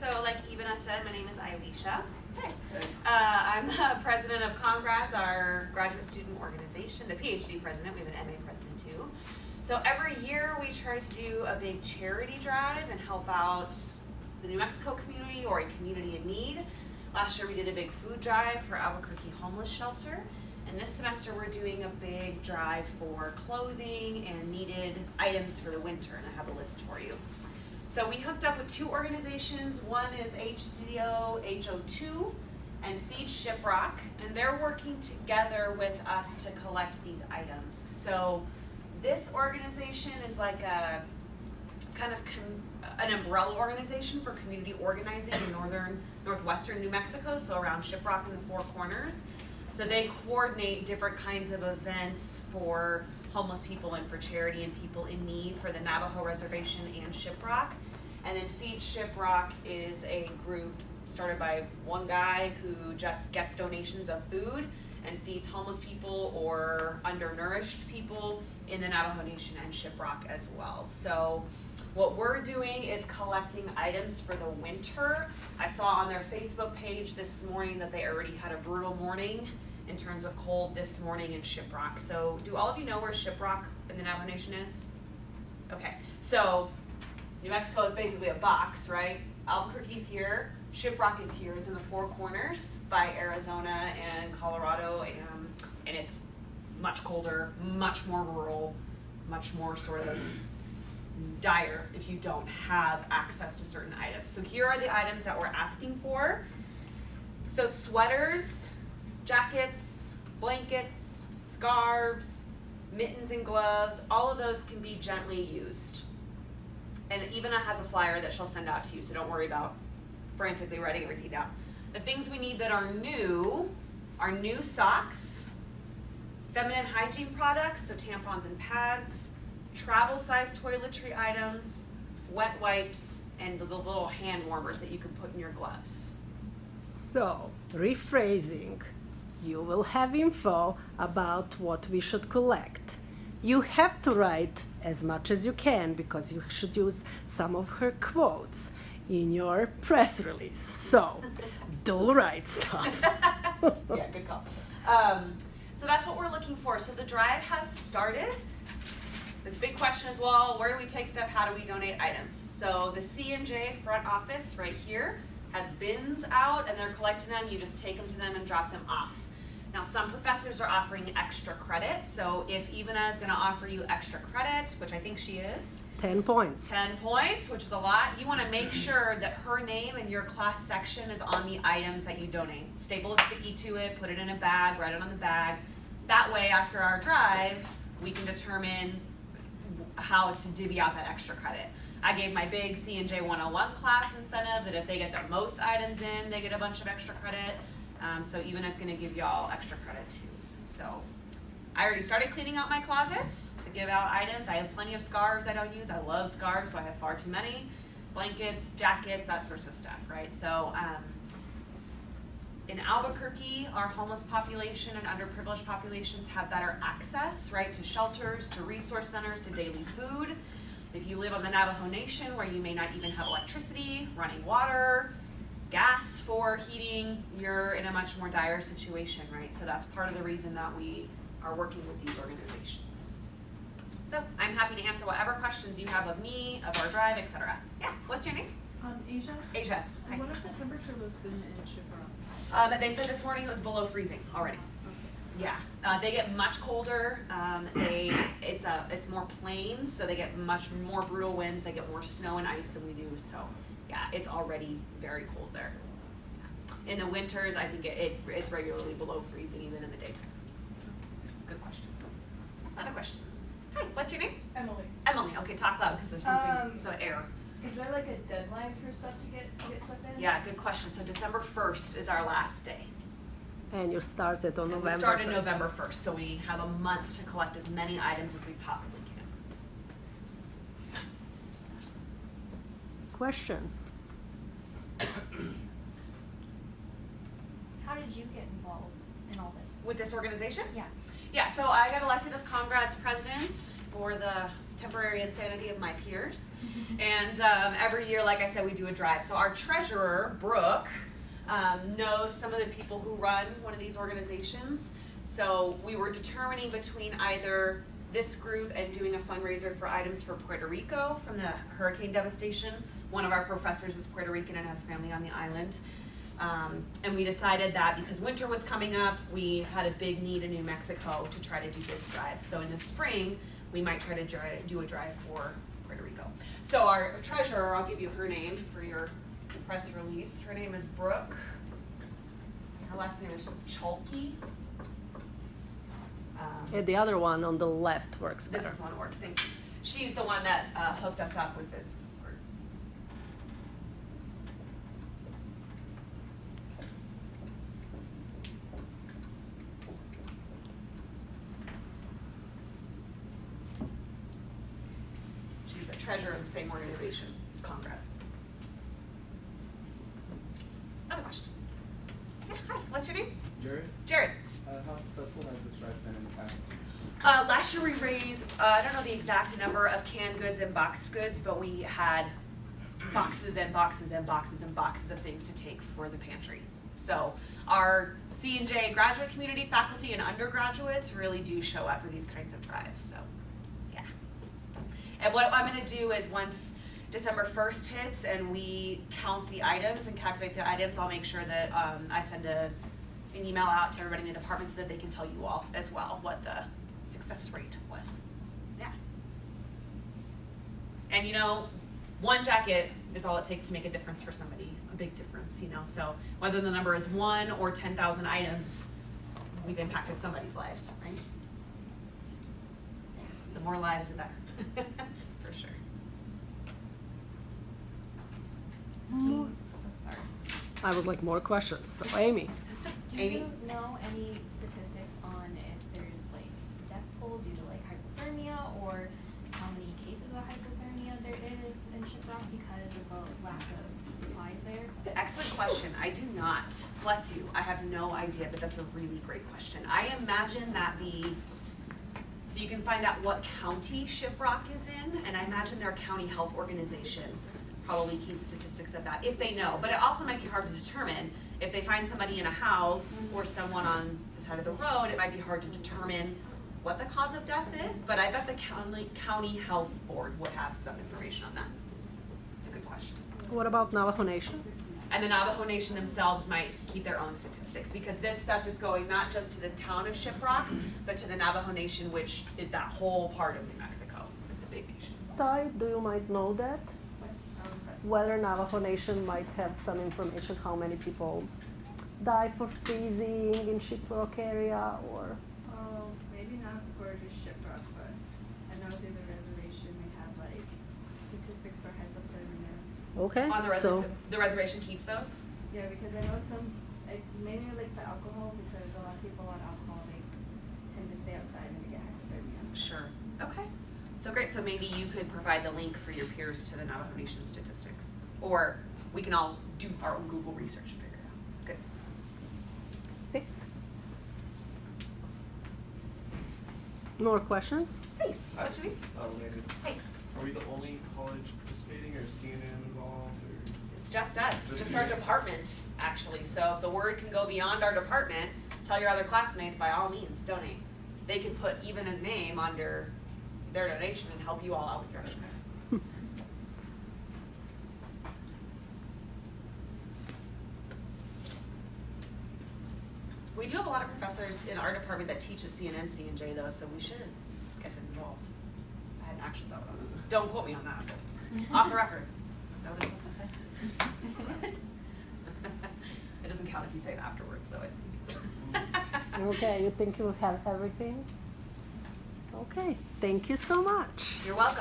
So like Ivana said, my name is Aylisha. Hey. I'm the president of CommGrads, our graduate student organization, the PhD president. We have an MA president too. So every year we try to do a big charity drive and help out the New Mexico community or a community in need. Last year we did a big food drive for Albuquerque Homeless Shelter. And this semester we're doing a big drive for clothing and needed items for the winter, and I have a list for you. So we hooked up with two organizations. One is HCO HO2 and Feed Shiprock, and they're working together with us to collect these items. So this organization is like a kind of an umbrella organization for community organizing in northwestern New Mexico, so around Shiprock and the Four Corners. So they coordinate different kinds of events for homeless people and for charity and people in need for the Navajo Reservation and Shiprock. And then Feed Shiprock is a group started by one guy who just gets donations of food and feeds homeless people or undernourished people in the Navajo Nation and Shiprock as well. So what we're doing is collecting items for the winter. I saw on their Facebook page this morning that they already had a brutal morning in terms of cold this morning in Shiprock. So do all of you know where Shiprock in the Navajo Nation is? Okay, so New Mexico is basically a box, right? Albuquerque's here, Shiprock is here. It's in the Four Corners by Arizona and Colorado, and it's much colder, much more rural, much more sort of dire if you don't have access to certain items. So here are the items that we're asking for. So sweaters, jackets, blankets, scarves, mittens and gloves, all of those can be gently used. And Ivana has a flyer that she'll send out to you, so don't worry about frantically writing everything down. The things we need that are new socks, feminine hygiene products, so tampons and pads, travel-sized toiletry items, wet wipes, and the little hand warmers that you can put in your gloves. So, rephrasing, you will have info about what we should collect. You have to write as much as you can because you should use some of her quotes in your press release. So, do write stuff. Yeah, good call. So that's what we're looking for. So the drive has started. The big question is, well, where do we take stuff? How do we donate items? So the C&J front office right here has bins out, and they're collecting them. You just take them to them and drop them off. Now, some professors are offering extra credit. So if Ivana is going to offer you extra credit, which I think she is. 10 points. 10 points, which is a lot. You want to make sure that her name in your class section is on the items that you donate. Staple a sticky to it, put it in a bag, write it on the bag. That way, after our drive, we can determine how to divvy out that extra credit. I gave my big C&J 101 class incentive that if they get the most items in, they get a bunch of extra credit. So Ivana's going to give y'all extra credit too. So I already started cleaning out my closet to give out items. I have plenty of scarves I don't use. I love scarves, so I have far too many. Blankets, jackets, that sorts of stuff, right? So in Albuquerque, our homeless population and underprivileged populations have better access, right, to shelters, to resource centers, to daily food. If you live on the Navajo Nation where you may not even have electricity, running water, gas for heating, you're in a much more dire situation, right? So that's part of the reason that we are working with these organizations. So I'm happy to answer whatever questions you have of me, of our drive, etc. Yeah, what's your name? Asia. Asia. Hi. What if the temperature was been in Shiprock? They said this morning it was below freezing already. Okay. Yeah, they get much colder. It's more plains, so they get much more brutal winds. They get more snow and ice than we do. So yeah, it's already very cold there. In the winters, I think it's regularly below freezing even in the daytime. Good question. Other question. Hi, what's your name? Emily. Emily. Okay, talk loud because there's something. So air. Is there like a deadline for stuff to get stuff in? Yeah, good question. So December 1st is our last day. And you started on November 1st. We started November 1st, so we have a month to collect as many items as we possibly can. Questions? How did you get involved in all this? With this organization? Yeah. Yeah, so I got elected as CommGrads president for the temporary insanity of my peers. And every year, like I said, we do a drive. So our treasurer, Brooke, knows some of the people who run one of these organizations. So we were determining between either this group and doing a fundraiser for items for Puerto Rico from the hurricane devastation. One of our professors is Puerto Rican and has family on the island. And we decided that because winter was coming up, we had a big need in New Mexico to try to do this drive. So in the spring, we might try to do a drive for Puerto Rico. So our treasurer, I'll give you her name for your press release. Her name is Brooke. Her last name is Chalky. And the other one on the left works This better. is the one that works. Thank you. She's the one that hooked us up with this group. She's a treasurer of the same organization, CommGrads. Other question? Yeah, hi. What's your name? Jared, Jared. how successful has this drive been in the past? Last year we raised, I don't know the exact number of canned goods and boxed goods, but we had boxes and boxes and boxes and boxes of things to take for the pantry. So our C&J graduate community, faculty, and undergraduates really do show up for these kinds of drives, so yeah. And what I'm gonna do is once December 1st hits and we count the items and calculate the items, I'll make sure that I send an email out to everybody in the department so that they can tell you all as well what the success rate was. Yeah. And you know, one jacket is all it takes to make a difference for somebody, a big difference, you know. So whether the number is 1 or 10,000 items, we've impacted somebody's lives, right? The more lives, the better, for sure. Sorry. I would like more questions. So Amy. Do Amy? you know any statistics on if there's like death toll due to like hypothermia, or how many cases of hypothermia there is in Shiprock because of the lack of supplies there? Excellent question. I do not. Bless you. I have no idea, but that's a really great question. I imagine that so you can find out what county Shiprock is in, and I imagine their county health organization probably keeps statistics of that, if they know. But it also might be hard to determine. If they find somebody in a house or someone on the side of the road, it might be hard to determine what the cause of death is, but I bet the county health board would have some information on that. It's a good question. What about Navajo Nation? And the Navajo Nation themselves might keep their own statistics, because this stuff is going not just to the town of Shiprock, but to the Navajo Nation, which is that whole part of New Mexico. It's a big nation. Ty, do you might know that? Whether Navajo Nation might have some information how many people die for freezing in Shiprock area, or Oh, maybe not for just Shiprock, but I know through the reservation we have like statistics for hypothermia. okay? On the So the reservation keeps those? Yeah, because I know some, it mainly relates to alcohol, because a lot of people on alcohol, they tend to stay outside and they get hypothermia. Sure. Okay. So great. So maybe you could provide the link for your peers to the Navajo Nation statistics, or we can all do our own Google research and figure it out. Good. thanks. More questions? Hey, what's your name? Landon. Hey. Are we the only college participating, or is CNN involved, or? It's just us. It's Just just our you. department, actually. So if the word can go beyond our department, tell your other classmates, by all means, donate. They can put even his name under their donation and help you all out with your extra. We do have a lot of professors in our department that teach at CNN, C&J though, so we should get them involved. I hadn't actually thought about it. Don't quote me on that, but off the record. Is that what I'm supposed to say? It doesn't count if you say it afterwards though, I think. Okay, you think you have everything? Okay, thank you so much. You're welcome.